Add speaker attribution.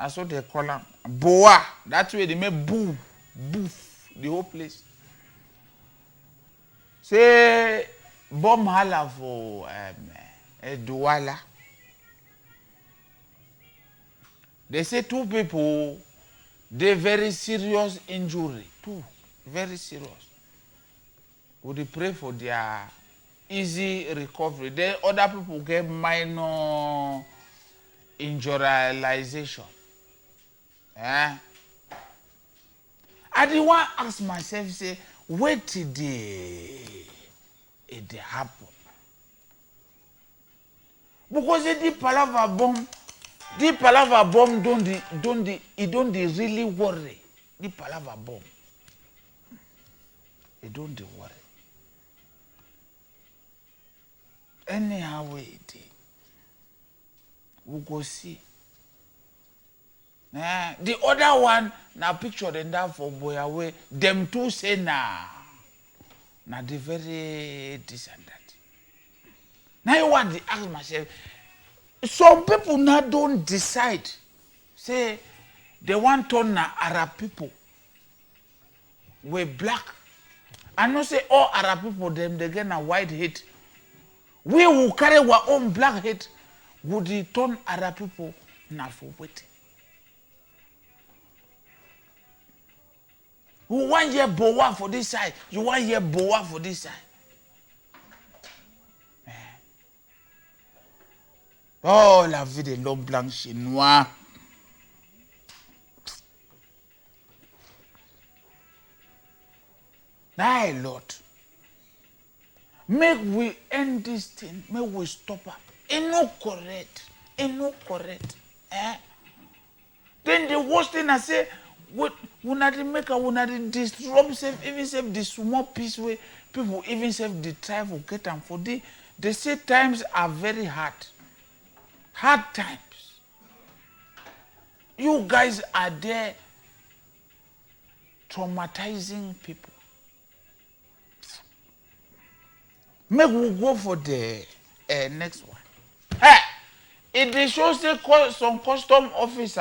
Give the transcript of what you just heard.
Speaker 1: That's what they call them. Boa. That's where they make boo. Boof. The whole place. Say, bomb Halla for Douala. They say 2 people, they very serious injury. 2. Very serious. Would pray for their easy recovery. Then other people get minor injurization. I didn't want to ask myself, say, what did it happen? Because the palava bomb don't really worry. The palava bomb. It don't worry. Anyhow it we go see. The other one now picture them that for boy away. Them two say nah. Now they very this and that. Now you want to ask myself. Some people now don't decide. Say they want to turn Arab people. We black. I know say all Arab people them they get a white hate. We will carry our own black hate. Would they turn Arab people now for waiting? We want your boa for this side. You want your boa for this side. Oh, la vie de l'homme blanc chinois. My Lord. Make we end this thing. Make we stop up. It's not correct. It's not correct. Then the worst thing I say, we not make a, we not disrupt self, even self the small piece where people even self the try to get them for the. They say times are very hard. Hard times. You guys are there traumatizing people. Make we go for the next one. Hey, it shows some custom officer.